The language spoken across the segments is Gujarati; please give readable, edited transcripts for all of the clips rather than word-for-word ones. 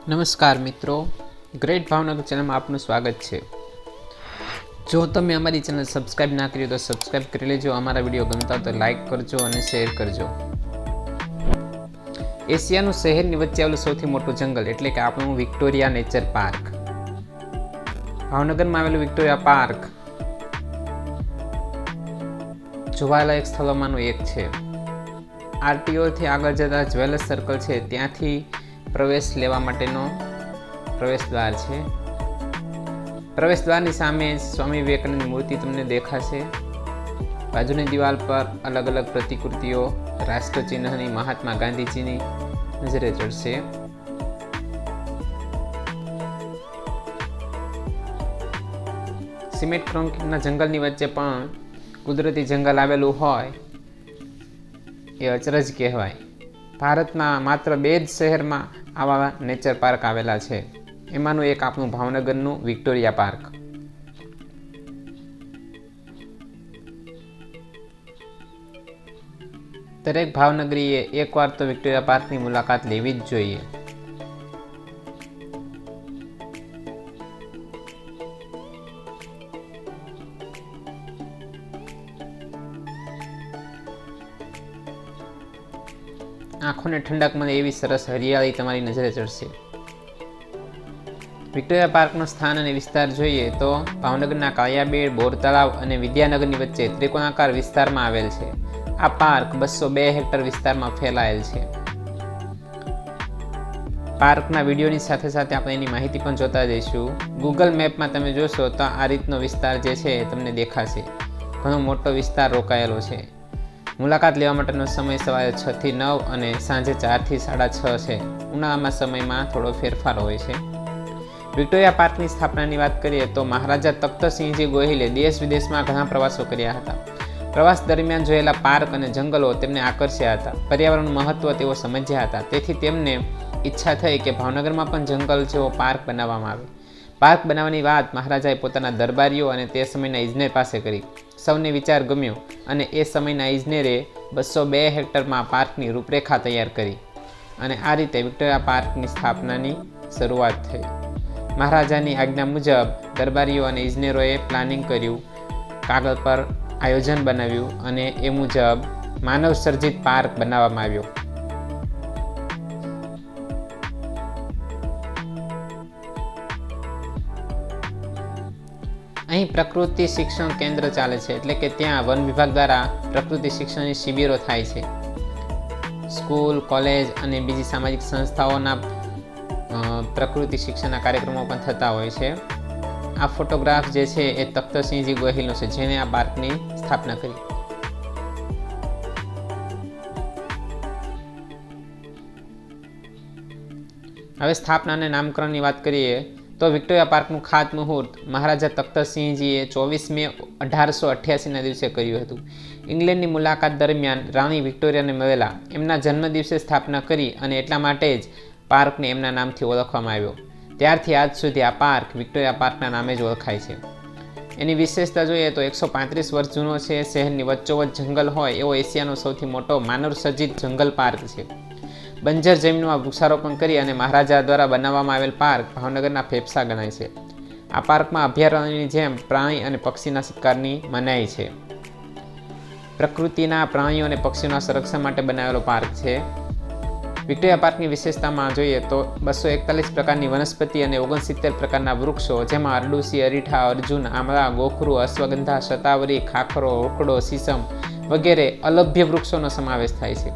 નમસ્કાર મિત્રો, ગ્રેટ ભાવનગર ચેનલમાં આપનું સ્વાગત છે. જો તમે અમારી ચેનલ સબસ્ક્રાઇબ ના કરી તો સબસ્ક્રાઇબ કરી લેજો. અમારા વિડીયો ગમતા તો લાઇક કરજો અને શેર કરજો. એશિયાનું શહેરની વચ્ચે આવેલું સૌથી મોટું જંગલ એટલે કે આપણું વિક્ટોરિયા નેચર પાર્ક. ભાવનગરમાં આવેલું વિક્ટોરિયા પાર્ક જોવાલાયક સ્થળોમાંનું એક છે. આરટીઓથી આગળ જતા જ્વેલર્સ સર્કલ છે, ત્યાંથી પ્રવેશ લેવા માટેનો પ્રવેશ દ્વાર છે. પ્રવેશ દ્વારની સામે સ્વામી વિવેકાનંદની મૂર્તિ તમને દેખાશે. બાજુની દિવાલ પર અલગ અલગ પ્રતિકૃતિઓ રાષ્ટ્રચિહ્નની, મહાત્મા ગાંધીજીની નજરે ચડશે. સિમેન્ટ કોન્ક્રીટના જંગલની વચ્ચે પણ કુદરતી જંગલ આવેલું હોય એ અચરજ કહેવાય. ભારતના માત્ર 2 જ શહેરમાં આવા નેચર પાર્ક આવેલા છે. એમાંનું એક આપણું ભાવનગરનું વિક્ટોરિયા પાર્ક. દરેક ભાવનગરીએ એકવાર તો વિક્ટોરિયા પાર્કની મુલાકાત લેવી જ જોઈએ. આંખોને ઠંડક મળે એવી સરસ હરિયાળી તમારી નજરે ચડશે. વિક્ટોરિયા પાર્કનું સ્થાન અને વિસ્તાર જોઈએ તો ભાવનગરના કાળિયાબેડ, બોર તળાવ અને વિદ્યાનગરની વચ્ચે ત્રિકોણાકાર વિસ્તારમાં આવેલ છે. આ પાર્ક 202 હેક્ટર વિસ્તારમાં ફેલાયેલ છે. પાર્કના વિડીયોની સાથે સાથે આપણે એની માહિતી પણ જોતા જઈશું. ગૂગલ મેપમાં તમે જોશો તો આ રીતનો વિસ્તાર જે છે એ તમને દેખાશે. ઘણો મોટો વિસ્તાર રોકાયેલો છે. મુલાકાત લેવા માટેનો સમય સવારે 6 થી 9 અને સાંજે 4 થી 6:30 છે. ઉનાળામાં સમયમાં થોડો ફેરફાર હોય છે. વિક્ટોરિયા પાર્કની સ્થાપનાની વાત કરીએ તો મહારાજા તખ્તસિંહજી ગોહિલે દેશ વિદેશમાં ઘણા પ્રવાસો કર્યા હતા. પ્રવાસ દરમિયાન જોયેલા પાર્ક અને જંગલો તેમને આકર્ષ્યા હતા. પર્યાવરણનું મહત્વ તેઓ સમજ્યા હતા. તેથી તેમને ઈચ્છા થઈ કે ભાવનગરમાં પણ જંગલ જેવો પાર્ક બનાવવામાં આવે. પાર્ક બનાવવાની વાત મહારાજાએ પોતાના દરબારીઓ અને તે સમયના ઇજનેર પાસે કરી. સૌને વિચાર ગમ્યો અને એ સમયના ઇજનેરે 202 હેક્ટરમાં પાર્કની રૂપરેખા તૈયાર કરી અને આ રીતે વિક્ટોરિયા પાર્કની સ્થાપનાની શરૂઆત થઈ. મહારાજાની આજ્ઞા મુજબ દરબારીઓ અને ઇજનેરોએ પ્લાનિંગ કર્યું, કાગળ પર આયોજન બનાવ્યું અને એ મુજબ માનવ સર્જિત પાર્ક બનાવવામાં આવ્યો. અહીં પ્રકૃતિ શિક્ષણ કેન્દ્ર ચાલે છે, એટલે કે ત્યાં વન વિભાગ દ્વારા પ્રકૃતિ શિક્ષણની શિબિરો થાય છે. સ્કૂલ, કોલેજ અને બીજી સામાજિક સંસ્થાઓના પ્રકૃતિ શિક્ષણના કાર્યક્રમો પણ થતા હોય છે. આ ફોટોગ્રાફ જે છે એ તખ્તસિંહજી ગોહિલનો છે, જેને આ પાર્કની સ્થાપના કરી. હવે સ્થાપના અને નામકરણની વાત કરીએ તો વિક્ટોરિયા પાર્કનું ખાતમુહૂર્ત મહારાજા તખ્તસિંહજીએ 24 મે 1888ના દિવસે કર્યું હતું. ઇંગ્લેન્ડની મુલાકાત દરમિયાન રાણી વિક્ટોરિયાને મળેલા. એમના જન્મદિવસે સ્થાપના કરી અને એટલા માટે જ પાર્કને એમના નામથી ઓળખવામાં આવ્યો. ત્યારથી આજ સુધી આ પાર્ક વિક્ટોરિયા પાર્કના નામે જ ઓળખાય છે. એની વિશેષતા જોઈએ તો 135 વર્ષ જૂનો છે. શહેરની વચ્ચોવચ્ચ જંગલ હોય એવો એશિયાનો સૌથી મોટો માનવ સર્જિત જંગલ પાર્ક છે. બંજર જમીનમાં વૃક્ષારોપણ કરી અને મહારાજા દ્વારા બનાવવામાં આવેલ પાર્ક ભાવનગરના ફેફસા ગણાય છે. આ પાર્કમાં અભયારણ્યની જેમ પ્રાણી અને પક્ષીના શિકારની મનાઈ છે. પ્રકૃતિના પ્રાણીઓ અને પક્ષીઓના સંરક્ષણ માટે બનાવેલો પાર્ક છે. વિક્ટોરિયા પાર્કની વિશેષતામાં જોઈએ તો 241 પ્રકારની વનસ્પતિ અને 69 પ્રકારના વૃક્ષો, જેમાં અરડુસી, અરીઠા, અર્જુન, આમળા, ગોખરું, અશ્વગંધા, શતાવરી, ખાખરો, રોકડો, સીસમ વગેરે અલભ્ય વૃક્ષોનો સમાવેશ થાય છે.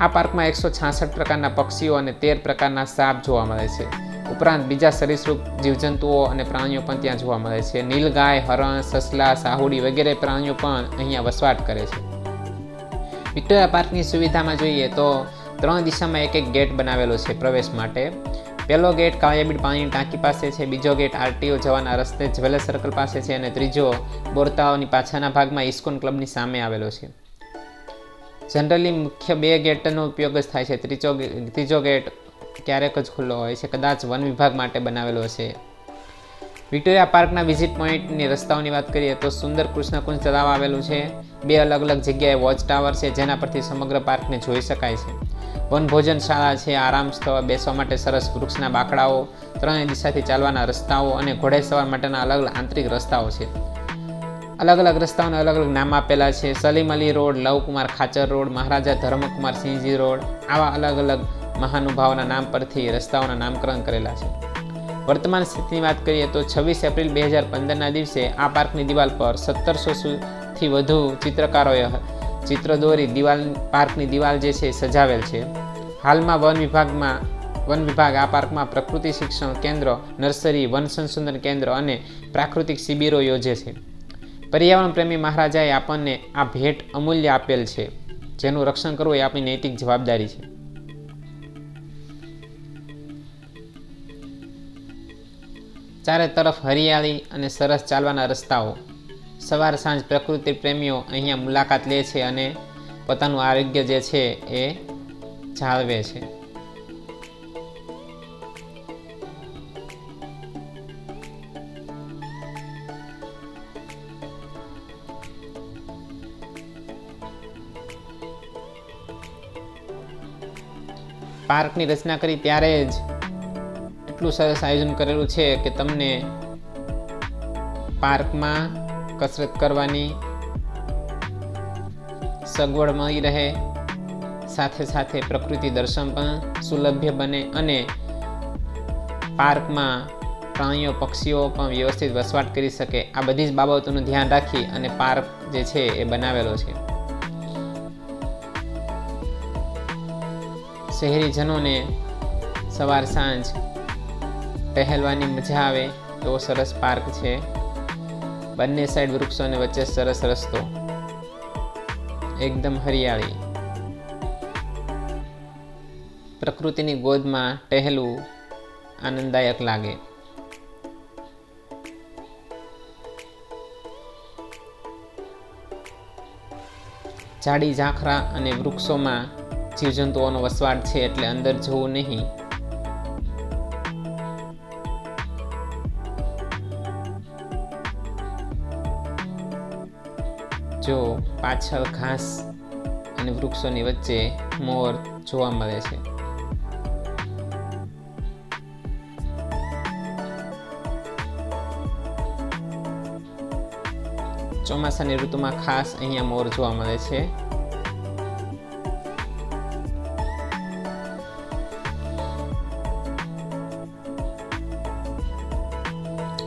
આ પાર્કમાં 166 પ્રકારના પક્ષીઓ અને 13 પ્રકારના સાપ જોવા મળે છે. ઉપરાંત બીજા સરીસૃપ જીવજંતુઓ અને પ્રાણીઓ પણ ત્યાં જોવા મળે છે. નીલગાય, હરણ, સસલા, સાહુડી વગેરે પ્રાણીઓ પણ અહીંયા વસવાટ કરે છે. વિક્ટોરિયા પાર્કની સુવિધામાં જોઈએ તો 3 દિશામાં એક ગેટ બનાવેલો છે પ્રવેશ માટે. પહેલો ગેટ કાળિયાબીડ પાણીની ટાંકી પાસે છે, બીજો ગેટ આરટીઓ જવાના રસ્તે જ્વેલર્સ સર્કલ પાસે છે અને ત્રીજો બોરતળાવની પાછળના ભાગમાં ઇસ્કોન ક્લબની સામે આવેલો છે. જનરલી મુખ્ય 2 ગેટનો ઉપયોગ જ થાય છે. ત્રીજો ગેટ ક્યારેક જ ખુલ્લો હોય છે, કદાચ વન વિભાગ માટે બનાવેલો છે. વિક્ટોરિયા પાર્કના વિઝિટ પોઈન્ટની રસ્તાઓની વાત કરીએ તો સુંદર કૃષ્ણકુંજ તળાવ આવેલું છે. 2 અલગ અલગ જગ્યાએ વોચ ટાવર છે, જેના પરથી સમગ્ર પાર્કને જોઈ શકાય છે. વનભોજન શાળા છે, આરામ સ્થળ, બેસવા માટે સરસ વૃક્ષના બાકડાઓ, ત્રણેય દિશાથી ચાલવાના રસ્તાઓ અને ઘોડેસવાર માટેના અલગ અલગ આંતરિક રસ્તાઓ છે. અલગ અલગ રસ્તાઓને અલગ અલગ નામ આપેલા છે. સલીમ અલી રોડ, લવકુમાર ખાચર રોડ, મહારાજા ધર્મકુમાર સિંહજી રોડ, આવા અલગ અલગ મહાનુભાવોના નામ પરથી રસ્તાઓના નામકરણ કરેલા છે. વર્તમાન સ્થિતિની વાત કરીએ તો 26 એપ્રિલ 2015ના દિવસે આ પાર્કની દિવાલ પર 1700થી વધુ ચિત્રકારોએ ચિત્ર દોરી પાર્કની દિવાલ જે છે સજાવેલ છે. હાલમાં વન વિભાગ આ પાર્કમાં પ્રકૃતિ શિક્ષણ કેન્દ્ર, નર્સરી, વન સંશોધન કેન્દ્ર અને પ્રાકૃતિક શિબિરો યોજે છે. પર્યાવરણ પ્રેમી મહારાજાએ આપણને આ ભેટ અમૂલ્ય આપેલ છે, જેનું રક્ષણ કરવું એ આપણી નૈતિક જવાબદારી છે. ચારે તરફ હરિયાળી અને સરસ ચાલવાના રસ્તાઓ. સવાર સાંજ પ્રકૃતિ પ્રેમીઓ અહીંયા મુલાકાત લે છે અને પોતાનું આરોગ્ય જે છે એ જાળવે છે. પાર્કની રચના કરી ત્યારે જ એટલું સરસ આયોજન કરેલું છે કે તમને પાર્કમાં કસરત કરવાની સગવડ મળી રહે, સાથે સાથે પ્રકૃતિ દર્શન પણ સુલભ્ય બને અને પાર્કમાં પ્રાણીઓ પક્ષીઓ પણ વ્યવસ્થિત વસવાટ કરી શકે. આ બધી જ બાબતોનું ધ્યાન રાખી અને પાર્ક જે છે એ બનાવેલો છે. શહેરીજનોને સવાર સાંજ ટહેલવાની મજા આવે એવો સરસ પાર્ક છે. બંને સાઈડ વૃક્ષો અને વચ્ચે સરસ રસ્તો, એકદમ હરિયાળી. પ્રકૃતિની ગોદમાં ટહેલવું આનંદદાયક લાગે. ઝાડી ઝાંખરા અને વૃક્ષોમાં જીવજંતુઓનો વસવાટ છે એટલે અંદર જવું નહીં. જો પાછળ ઘાસ અને વૃક્ષોની વચ્ચે મોર જોવા મળે છે. ચોમાસાની ઋતુમાં ખાસ અહીંયા મોર જોવા મળે છે.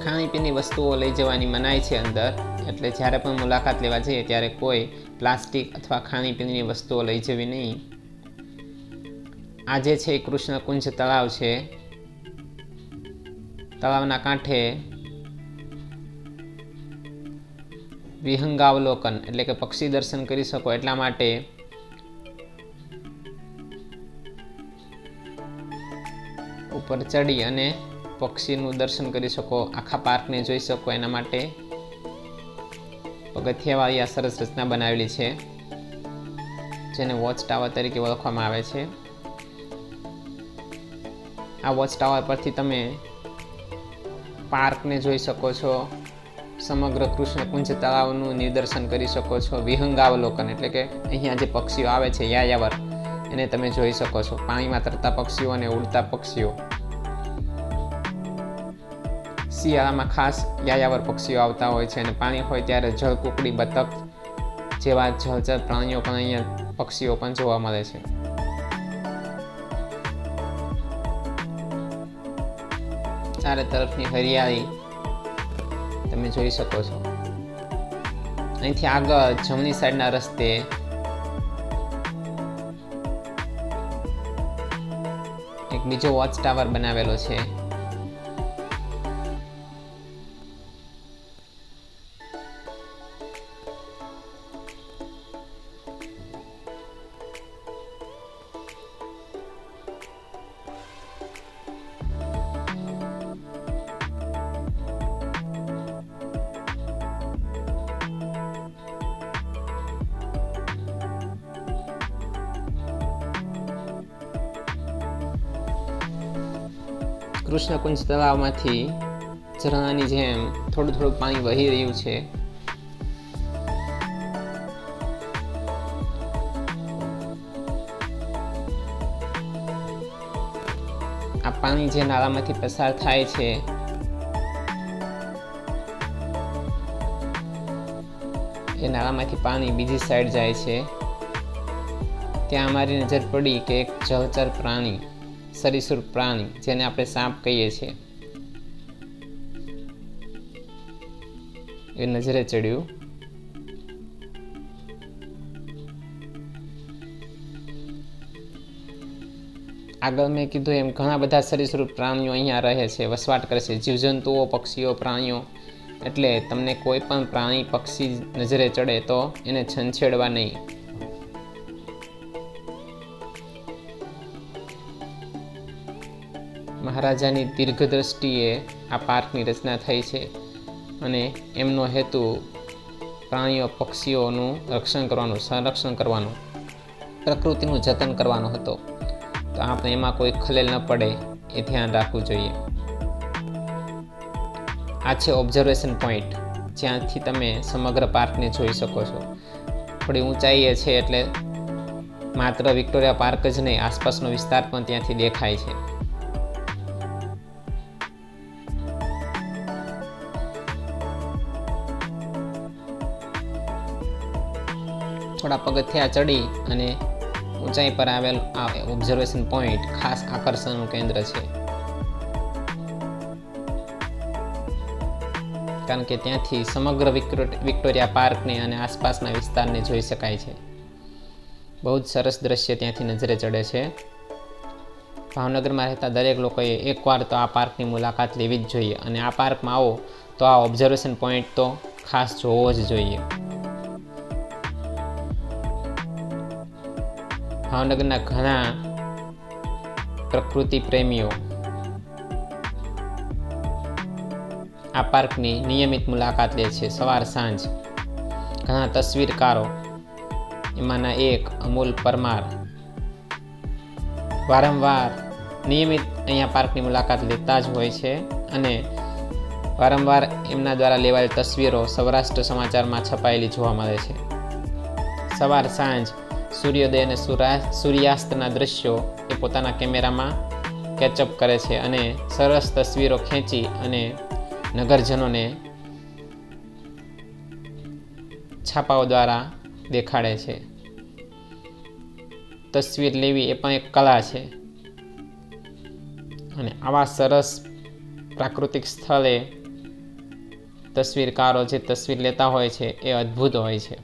ખાણીપીણી વસ્તુઓ લઈ જવાની મનાઈ છે અંદર, એટલે જ્યારે પણ મુલાકાત લેવા જઈએ ત્યારે કોઈ પ્લાસ્ટિક અથવા ખાણીપીણીની વસ્તુઓ લઈ જવી નહીં. આ જે છે એ કૃષ્ણકુંજ તળાવ છે. તળાવના કાંઠે વિહંગાવલોકન એટલે કે પક્ષી દર્શન કરી શકો એટલા માટે ઉપર ચડી અને પક્ષીનું દર્શન કરી શકો, આખા પાર્કને જોઈ શકો એના માટે પગથિયાવાળી આ સરસ રચના બનાવેલી છે, જેને વોચ ટાવર તરીકે ઓળખવામાં આવે છે. આ વોચ ટાવર પરથી તમે પાર્કને જોઈ શકો છો, સમગ્ર કૃષ્ણકુંજ તળાવનું નિદર્શન કરી શકો છો. વિહંગાવલોકન એટલે કે અહીંયા જે પક્ષીઓ આવે છે યાયાવર, એને તમે જોઈ શકો છો. પાણીમાં તરતા પક્ષીઓ અને ઉડતા પક્ષીઓ. શિયાળામાં ખાસ યાયાવર પક્ષીઓ આવતા હોય છે અને પાણી હોય ત્યારે જળકુકડી, બતક જેવા જળચર પ્રાણીઓ પણ અહીંયા પક્ષીઓ પણ જોવા મળે છે. ચારે તરફની હરિયાળી તમે જોઈ શકો છો. અહીંથી આગળ જમણી સાઈડના રસ્તે એક બીજો વોચ ટાવર બનાવેલો છે. કૃષ્ણકુંજ તળાવમાંથી ઝરણાની જેમ થોડું થોડું પાણી વહી રહ્યું છે. પાણી જે નાળામાંથી પસાર થાય છે એ નાળામાંથી પાણી બીજી સાઈડ જાય છે, ત્યાં અમારી નજર પડી કે એક જળચર પ્રાણી, સરીસૃપ પ્રાણી જેને આપણે સાપ કહીએ છીએ, એ નજરે ચડ્યું. આગળ મેં કીધું એમ ઘણા બધા સરીસૃપ પ્રાણીઓ અહીંયા રહે છે, વસવાટ કરે છે, જીવજંતુઓ, પક્ષીઓ, પ્રાણીઓ. એટલે તમને કોઈ પણ પ્રાણી, પક્ષી નજરે ચડે તો એને છંછેડવા નહીં. મહારાજાની દીર્ઘદ્રષ્ટિએ આ પાર્કની રચના થઈ છે અને એમનો હેતુ પ્રાણીઓ, પક્ષીઓનું રક્ષણ કરવાનું, સંરક્ષણ કરવાનું, પ્રકૃતિનું જતન કરવાનો હતો. તો આપણે એમાં કોઈ ખલેલ ન પડે એ ધ્યાન રાખવું જોઈએ. આ છે ઓબ્ઝર્વેશન પોઈન્ટ, જ્યાંથી તમે સમગ્ર પાર્કને જોઈ શકો છો. થોડી ઊંચાઈએ છે એટલે માત્ર વિક્ટોરિયા પાર્ક જ નહીં, આસપાસનો વિસ્તાર પણ ત્યાંથી દેખાય છે. થોડા પગથિયા ચડી અને ઊંચાઈ પર આવેલ આ ઓબ્ઝર્વેશન પોઈન્ટ ખાસ આકર્ષણનું કેન્દ્ર છે, કારણ કે ત્યાંથી સમગ્ર વિક્ટોરિયા પાર્કને અને આસપાસના વિસ્તારને જોઈ શકાય છે. બહુ જ સરસ દ્રશ્ય ત્યાંથી નજરે ચડે છે. ભાવનગરમાં રહેતા દરેક લોકોએ એકવાર તો આ પાર્કની મુલાકાત લેવી જ જોઈએ અને આ પાર્કમાં આવો તો આ ઓબ્ઝર્વેશન પોઈન્ટ તો ખાસ જોવો જ જોઈએ. ભાવનગરના ઘણા પ્રકૃતિ પ્રેમીઓ આ પાર્કની નિયમિત મુલાકાત લે છે, સવાર સાંજ. ઘણા તસવીરકારો, એમાંના એક અમૂલ પરમાર, વારંવાર નિયમિત અહીંયા પાર્કની મુલાકાત લેતા જ હોય છે અને વારંવાર એમના દ્વારા લેવાયેલ તસવીરો સૌરાષ્ટ્ર સમાચારમાં છપાયેલી જોવા મળે છે. સવાર સાંજ સૂર્યોદય અને સૂર્યાસ્તના દ્રશ્યો એ પોતાના કેમેરામાં કેચઅપ કરે છે અને સરસ તસવીરો ખેંચી અને નગરજનોને છાપાઓ દ્વારા દેખાડે છે. તસવીર લેવી એ પણ એક કલા છે અને આવા સરસ પ્રાકૃતિક સ્થળે તસવીરકારો જે તસવીર લેતા હોય છે એ અદ્ભુત હોય છે.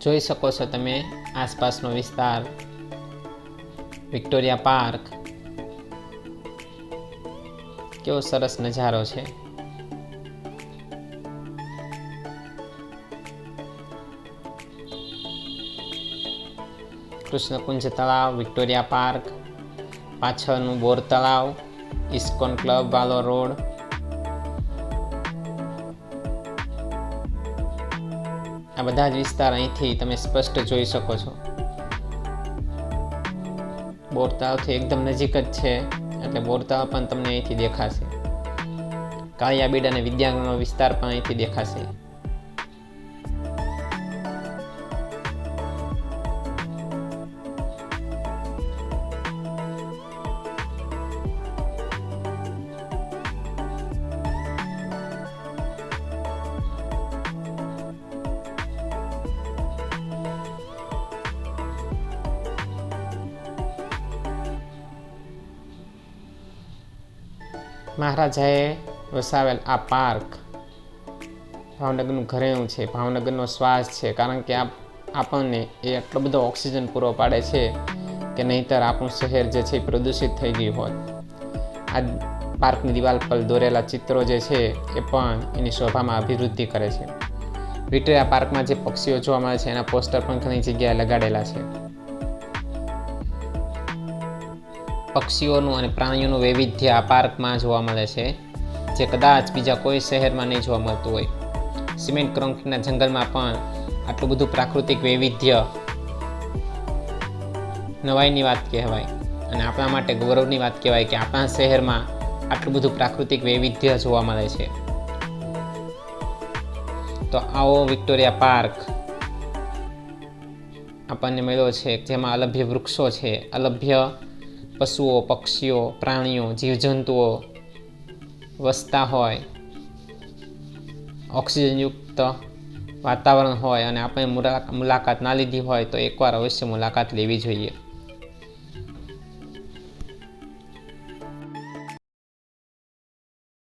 જોઈ શકો છો તમે આસપાસનો વિસ્તાર, વિક્ટોરિયા પાર્ક, કેવો સરસ નજારો છે. કૃષ્ણકુંજ તળાવ, વિક્ટોરિયા પાર્ક, પાછળનું બોર તળાવ, ઇસ્કોન ક્લબ વાલો રોડ, આ બધા જ વિસ્તાર અહીંથી તમે સ્પષ્ટ જોઈ શકો છો. બોર તળાવથી એકદમ નજીક જ છે એટલે બોર તળાવ પણ તમને અહીંથી દેખાશે. કાળિયાબીડ અને વિદ્યાનગરનો વિસ્તાર પણ અહીંથી દેખાશે. મહારાજાએ વસાવેલ આ પાર્ક ભાવનગરનું ઘરેણું છે, ભાવનગરનો શ્વાસ છે, કારણ કે આપણને એ આટલો બધો ઓક્સિજન પૂરો પાડે છે કે નહીંતર આપણું શહેર જે છે એ પ્રદૂષિત થઈ ગયું હોત. આ પાર્કની દિવાલ પર દોરેલા ચિત્રો જે છે એ પણ એની શોભામાં અભિવૃદ્ધિ કરે છે. વિક્ટોરિયા પાર્કમાં જે પક્ષીઓ જોવા મળે છે એના પોસ્ટર પણ ઘણી જગ્યાએ લગાડેલા છે. પક્ષીઓનું અને પ્રાણીઓનું વૈવિધ્ય આ પાર્કમાં જોવા મળે છે, જે કદાચ બીજા કોઈ શહેરમાં નહીં જોવા મળતું હોય. સિમેન્ટ કોન્ક્રીટના જંગલમાં પણ આટલું બધું પ્રાકૃતિક વૈવિધ્ય નવાઈની વાત કહેવાય અને આપણા માટે ગૌરવની વાત કહેવાય કે આપણા શહેરમાં આટલું બધું પ્રાકૃતિક વૈવિધ્ય જોવા મળે છે. તો આવો વિક્ટોરિયા પાર્ક આપણને મળ્યો છે, જેમાં અલભ્ય વૃક્ષો છે, અલભ્ય પશુઓ, પક્ષીઓ, પ્રાણીઓ, જીવજંતુઓ વસતા હોય, ઓક્સિજનયુક્ત વાતાવરણ હોય અને આપણે મુલાકાત ના લીધી હોય તો એકવાર અવશ્ય મુલાકાત લેવી જોઈએ.